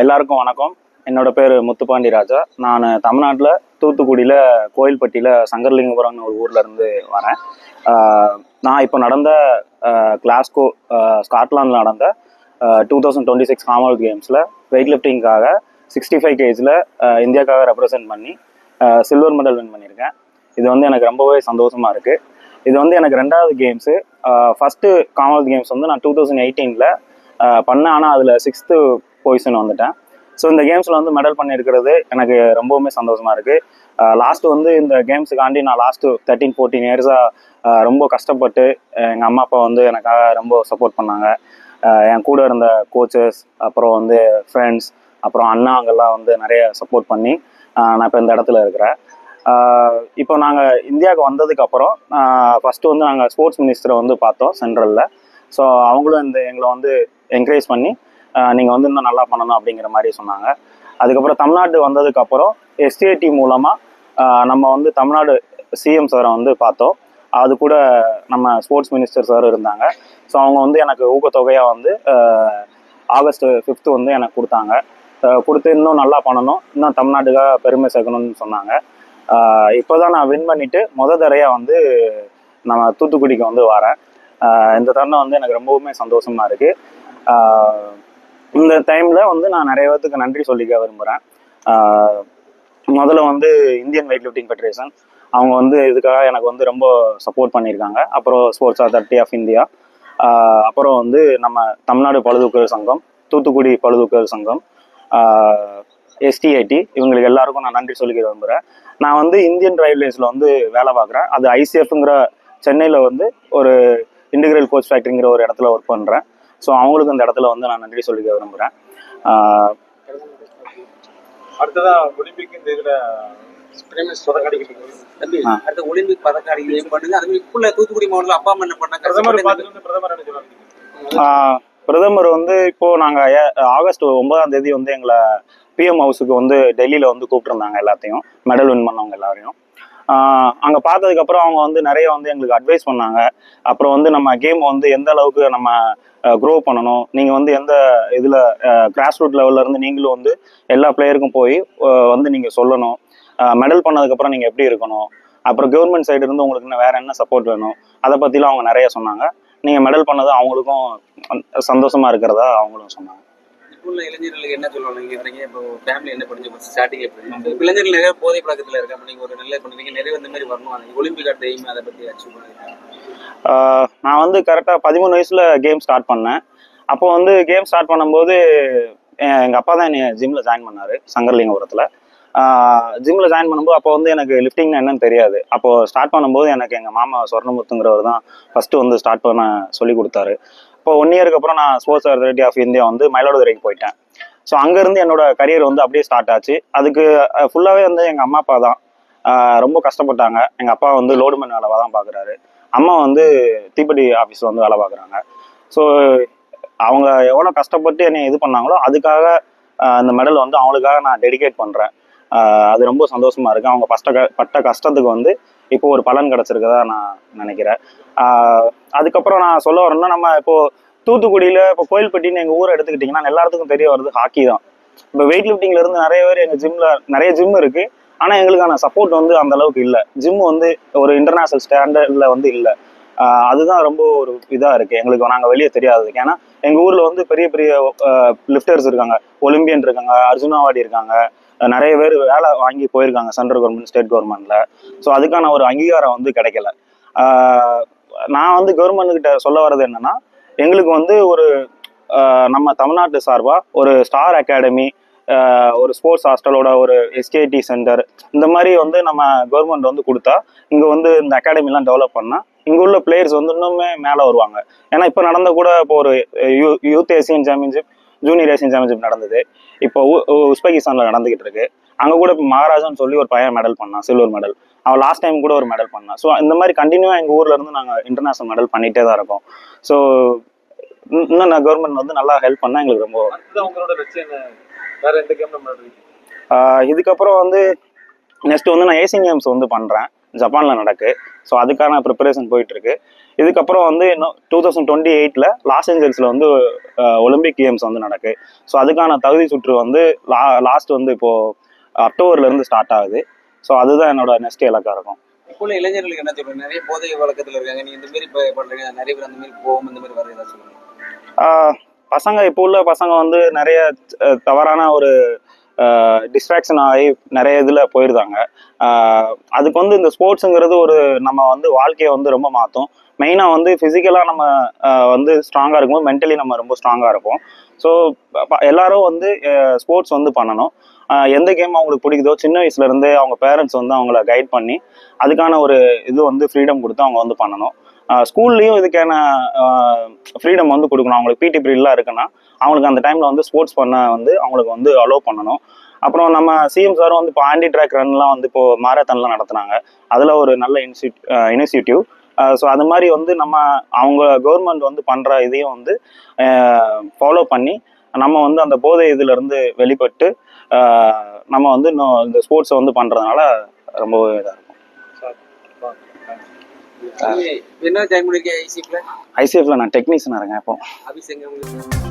எல்லாருக்கும் வணக்கம். என்னோட பேர் முத்துப்பாண்டி ராஜா. நான் தமிழ்நாட்டில் தூத்துக்குடியில் கோயில்பட்டியில் சங்கரலிங்கபுரம்னு ஒரு ஊரில் இருந்து வரேன். நான் இப்போ நடந்த கிளாஸ்கோ ஸ்காட்லாண்டில் நடந்த 2026 காமன்வெல்த் கேம்ஸில் வெயிட் லிஃப்டிங்காக 65 kgஸில் இந்தியாவுக்காக ரெப்ரசன்ட் பண்ணி சில்வர் மெடல் வின் பண்ணியிருக்கேன். இது வந்து எனக்கு ரொம்பவே சந்தோஷமாக இருக்குது. இது வந்து எனக்கு ரெண்டாவது கேம்ஸு. ஃபஸ்ட்டு காமன்வெல்த் கேம்ஸ் வந்து நான் 2018 பண்ணேன். ஆனால் அதில் 6th பொசிஷன் வந்துட்டேன். ஸோ இந்த கேம்ஸில் வந்து மெடல் பண்ணியிருக்கிறது எனக்கு ரொம்பவுமே சந்தோஷமாக இருக்குது. லாஸ்ட்டு வந்து இந்த கேம்ஸுக்காண்டி நான் லாஸ்ட்டு 13-14 இயர்ஸாக ரொம்ப கஷ்டப்பட்டு எங்கள் அம்மா அப்பா வந்து எனக்காக ரொம்ப சப்போர்ட் பண்ணாங்க. என் கூட இருந்த கோச்சஸ், அப்புறம் வந்து ஃப்ரெண்ட்ஸ், அப்புறம் அண்ணாங்கெல்லாம் வந்து நிறைய சப்போர்ட் பண்ணி நான் இப்போ இந்த இடத்துல இருக்கிறேன். இப்போ நாங்கள் இந்தியாவுக்கு வந்ததுக்கப்புறம் ஃபஸ்ட்டு வந்து நாங்கள் ஸ்போர்ட்ஸ் மினிஸ்டரை வந்து பார்த்தோம் சென்ட்ரலில். ஸோ அவங்களும் எங்களை வந்து என்கரேஜ் பண்ணி நீங்கள் வந்து இன்னும் நல்லா பண்ணணும் அப்படிங்கிற மாதிரி சொன்னாங்க. அதுக்கப்புறம் தமிழ்நாடு வந்ததுக்கப்புறம் STAT மூலமாக நம்ம வந்து தமிழ்நாடு CM சாரை வந்து பார்த்தோம். அது கூட நம்ம ஸ்போர்ட்ஸ் மினிஸ்டர் சார் இருந்தாங்க. ஸோ அவங்க வந்து எனக்கு ஊக்கத்தொகையாக வந்து August 5th வந்து எனக்கு கொடுத்தாங்க. கொடுத்து இன்னும் நல்லா பண்ணணும், இன்னும் தமிழ்நாட்டுக்காக பெருமை சேர்க்கணும்னு சொன்னாங்க. இப்போ தான் நான் வின் பண்ணிவிட்டு தடவையாக வந்து நம்ம தூத்துக்குடிக்கு வந்து வரேன். இந்த தருணம் வந்து எனக்கு ரொம்பவுமே சந்தோஷமாக இருக்குது. இந்த டைமில் வந்து நான் நிறைய பேருக்கு நன்றி சொல்லிக்க விரும்புகிறேன். முதல்ல வந்து இந்தியன் வெயிட் லிஃப்டிங் ஃபெடரேஷன், அவங்க வந்து இதுக்காக எனக்கு வந்து ரொம்ப சப்போர்ட் பண்ணியிருக்காங்க. அப்புறம் ஸ்போர்ட்ஸ் அத்தாரிட்டி ஆஃப் இந்தியா, அப்புறம் வந்து நம்ம தமிழ்நாடு பளுதூக்குதல் சங்கம், தூத்துக்குடி பளுதூக்குதல் சங்கம், STAT, இவங்களுக்கு எல்லாருக்கும் நான் நன்றி சொல்லிக்க விரும்புகிறேன். நான் வந்து இந்தியன் ரயில்வேஸில் வந்து வேலை பார்க்குறேன். அது ICFங்கிற சென்னையில் வந்து ஒரு இன்டிகிரல் கோச் ஃபேக்ட்ரிங்கிற ஒரு இடத்துல ஒர்க் பண்ணுறேன். ஸோ அவங்களுக்கு இந்த இடத்துல வந்து நான் நன்றி சொல்லிக்க விரும்புகிறேன். அடுத்ததான் ஒலிம்பிக் இந்த இதில் அடுத்த ஒலிம்பிக் பதக்கம் அடிக்க பண்ணுங்க. அது இப்போ தூத்துக்குடி மாவட்டத்தில் அப்பா அம்மா என்ன பண்ணாங்க? பிரதமர் வந்து இப்போ நாங்கள் August 9 வந்து எங்களை PM ஹவுஸுக்கு வந்து டெல்லியில் வந்து கூப்பிட்டுருந்தாங்க. எல்லாத்தையும் மெடல் வின் பண்ணவங்க எல்லாரையும் அங்கே பார்த்ததுக்கப்புறம் அவங்க வந்து நிறைய வந்து எங்களுக்கு அட்வைஸ் பண்ணாங்க. அப்புறம் வந்து நம்ம கேம் வந்து எந்த அளவுக்கு நம்ம க்ரோ பண்ணணும், நீங்கள் வந்து எந்த இதில் கிராஸ் ரூட் லெவல்லேருந்து நீங்களும் வந்து எல்லா பிளேயருக்கும் போய் வந்து நீங்கள் சொல்லணும், மெடல் பண்ணதுக்கப்புறம் நீங்கள் எப்படி இருக்கணும், அப்புறம் கவர்மெண்ட் சைடு இருந்து உங்களுக்கு இன்னும் வேறு என்ன சப்போர்ட் வேணும், அதை பற்றிலாம் அவங்க நிறைய சொன்னாங்க. நீங்கள் மெடல் பண்ணது அவங்களுக்கும் சந்தோஷமாக இருக்கிறதா அவங்களும் சொன்னாங்க. ஸ்கூல்ல இளைஞர்களுக்கு என்ன சொல்லுவாங்க? இப்போ ஃபேமிலி என்ன பண்ணி ஸ்டார்டிங் எப்படி இளைஞர்கள் நிறைய போதை பழக்கத்தில் இருக்காங்க. நீங்கள் ஒரு நல்ல பண்ணுறீங்க, நிறைய இந்த மாதிரி வரணும், ஒலிம்பிக் அடுத்த எய்ம் அதை பற்றி அச்சீவ் பண்ணிருக்கேன். நான் வந்து கரெக்டாக 13 வயசுல கேம் ஸ்டார்ட் பண்ணேன். அப்போ வந்து கேம் ஸ்டார்ட் பண்ணும்போது எங்கள் அப்பா தான் என்னை ஜிம்மில் ஜாயின் பண்ணார் சங்கரலிங்கபுரத்தில். ஜிம்மில் ஜாயின் பண்ணும்போது அப்போ வந்து எனக்கு லிஃப்டிங் என்னன்னு தெரியாது. அப்போது ஸ்டார்ட் பண்ணும்போது எனக்கு எங்கள் மாமா சொர்ணமுத்துங்கிறவர் தான் ஃபஸ்ட்டு வந்து ஸ்டார்ட் பண்ண சொல்லி கொடுத்தாரு. இப்போ 1 இயருக்கு அப்புறம் நான் ஸ்போர்ட்ஸ் அத்தாரிட்டி ஆஃப் இந்தியா வந்து மயிலாடுதுறைக்கு போயிட்டேன். ஸோ அங்கேருந்து என்னோட கரியர் வந்து அப்படியே ஸ்டார்ட் ஆச்சு. அதுக்கு ஃபுல்லாகவே வந்து எங்கள் அம்மா அப்பா தான் ரொம்ப கஷ்டப்பட்டாங்க. எங்கள் அப்பா வந்து லோடுமேன் வேலை தான் பார்க்குறாரு, அம்மா வந்து தீப்பெட்டி ஆஃபீஸில் வந்து வேலை பார்க்குறாங்க. ஸோ அவங்க எவ்வளோ கஷ்டப்பட்டு என்னை இது பண்ணாங்களோ அதுக்காக இந்த மெடல் வந்து அவங்களுக்காக நான் டெடிகேட் பண்ணுறேன். அது ரொம்ப சந்தோஷமாக இருக்குது. அவங்க பட்ட கஷ்டத்துக்கு வந்து இப்போ ஒரு பலன் கிடச்சிருக்கதா நான் நினைக்கிறேன். அதுக்கப்புறம் நான் சொல்ல வரேன்னா, நம்ம இப்போது தூத்துக்குடியில் இப்போ கோயில்பட்டின்னு எங்கள் ஊரை எடுத்துக்கிட்டிங்கன்னா எல்லாத்துக்கும் தெரிய வருது ஹாக்கி தான். இப்போ வெயிட் லிஃப்டிங்லேருந்து நிறைய பேர் எங்கள் ஜிம்மில் நிறைய ஜிம் இருக்குது. ஆனால் எங்களுக்கான சப்போர்ட் வந்து அந்த அளவுக்கு இல்லை. ஜிம் வந்து ஒரு இன்டர்நேஷ்னல் ஸ்டாண்டர்டில் வந்து இல்லை. அதுதான் ரொம்ப ஒரு இதாக இருக்குது எங்களுக்கு, நாங்கள் வெளியே தெரியாததுக்கு. ஏன்னா எங்கள் ஊரில் வந்து பெரிய பெரிய லிஃப்டர்ஸ் இருக்காங்க, ஒலிம்பியன் இருக்காங்க, அர்ஜுனாவாடி இருக்காங்க, நிறைய பேர் வேலை வாங்கி போயிருக்காங்க சென்ட்ரல் கவர்மெண்ட், ஸ்டேட் கவர்மெண்ட்டில். ஸோ அதுக்கான ஒரு அங்கீகாரம் வந்து கிடைக்கல. நான் வந்து கவர்மெண்ட்டுக்கிட்ட சொல்ல வர்றது என்னென்னா, எங்களுக்கு வந்து ஒரு நம்ம தமிழ்நாட்டு சார்பாக ஒரு ஸ்டார் அகாடமி, ஒரு ஸ்போர்ட்ஸ் ஹாஸ்டலோட ஒரு STAT சென்டர், இந்த மாதிரி வந்து நம்ம கவர்மெண்ட் வந்து கொடுத்தா இங்கே வந்து இந்த அகாடமிலாம் டெவலப் பண்ணால் இங்கே உள்ள பிளேயர்ஸ் வந்து இன்னுமே மேலே வருவாங்க. ஏன்னா இப்போ நடந்த கூட இப்போ ஒரு youth Asian championship, junior Asian championship நடந்தது. இப்போ உஸ்பெகிஸ்தானில் நடந்துகிட்டு இருக்கு. அங்கே கூட இப்போ மகாராஜான்னு சொல்லி ஒரு பையன் மெடல் பண்ணான், சில்வர் மெடல். அவன் லாஸ்ட் டைம் கூட ஒரு மெடல் பண்ணான். ஸோ இந்த மாதிரி கண்டினியூவாக எங்கள் ஊரில் இருந்து நாங்கள் இன்டர்நேஷனல் மெடல் பண்ணிகிட்டே தான் இருக்கோம். ஸோ இன்னும் நான் கவர்மெண்ட் வந்து நல்லா ஹெல்ப் பண்ணால் எங்களுக்கு ரொம்ப. இதுக்கப்புறம் வந்து நெக்ஸ்ட் வந்து நான் ஏசியன் கேம்ஸ் வந்து பண்ணுறேன், ஜப்பானில் நடக்கு. ஸோ அதுக்கான ப்ரிப்பரேஷன் போயிட்டுருக்கு. இதுக்கப்புறம் வந்து இன்னும் 2028 லாஸ் ஏஞ்சல்ஸில் வந்து ஒலிம்பிக் கேம்ஸ் வந்து நடக்கு. ஸோ அதுக்கான தகுதி சுற்று வந்து லாஸ்ட் வந்து இப்போது அக்டோபர்லேருந்து ஸ்டார்ட் ஆகுது. ஸோ அதுதான் என்னோட நெக்ஸ்ட் இலக்காக இருக்கும். இப்போ உள்ள இளைஞர்களுக்கு என்ன சொல்றீங்க? நிறைய போதை வழக்கத்துல இருக்காங்க. நீங்க இந்த மாதிரி பண்றீங்க, நிறைய பேர் அந்த மாதிரி போகும், இந்த மாதிரி வர ஏதாவது சொல்லுங்க. பசங்க இப்போ உள்ள பசங்க வந்து நிறைய தவறான ஒரு டிஸ்ட்ராக்ஷன் ஆகி நிறைய இதில் போயிருந்தாங்க. அதுக்கு வந்து இந்த ஸ்போர்ட்ஸுங்கிறது ஒரு நம்ம வந்து வாழ்க்கையை வந்து ரொம்ப மாற்றும். மெயினாக வந்து ஃபிசிக்கலாக நம்ம வந்து ஸ்ட்ராங்காக இருக்கும்போது மென்டலி நம்ம ரொம்ப ஸ்ட்ராங்காக இருப்போம். ஸோ எல்லாரும் வந்து ஸ்போர்ட்ஸ் வந்து பண்ணணும். எந்த கேம் அவங்களுக்கு பிடிக்குதோ சின்ன வயசுலேருந்தே அவங்க பேரண்ட்ஸ் வந்து அவங்கள கைட் பண்ணி அதுக்கான ஒரு இது வந்து ஃப்ரீடம் கொடுத்து அவங்க வந்து பண்ணணும். ஸ்கூல்லையும் இதுக்கான ஃப்ரீடம் வந்து கொடுக்கணும். அவங்களுக்கு பிடி பீரியட்லாம் இருக்குன்னா அவங்களுக்கு அந்த டைமில் வந்து ஸ்போர்ட்ஸ் பண்ண வந்து அவங்களுக்கு வந்து அலோவ் பண்ணணும். அப்புறம் நம்ம சிஎம் சாரும் வந்து இப்போ ஆன்டி ட்ராக் ரன்லாம் வந்து இப்போ மாரத்தான்லாம் நடத்துனாங்க. அதில் ஒரு நல்ல இனிஷியேட்டிவ். ஸோ அது மாதிரி வந்து நம்ம அவங்க கவர்மெண்ட் வந்து பண்ணுற இதையும் வந்து ஃபாலோ பண்ணி நம்ம வந்து அந்த போதை இதிலேருந்து வெளிப்பட்டு நம்ம வந்து இன்னும் இந்த ஸ்போர்ட்ஸை வந்து பண்ணுறதுனால ரொம்ப இதாக இருக்கும். என்ன ஜாயின் பண்ணிருக்கீங்க ஐசிஎஃப்ல? ஐசிஎஃப்ல நான் டெக்னீஷியனாக இருக்கேன் இப்போ. ஆஃபீஸ் எங்க உங்களுக்கு?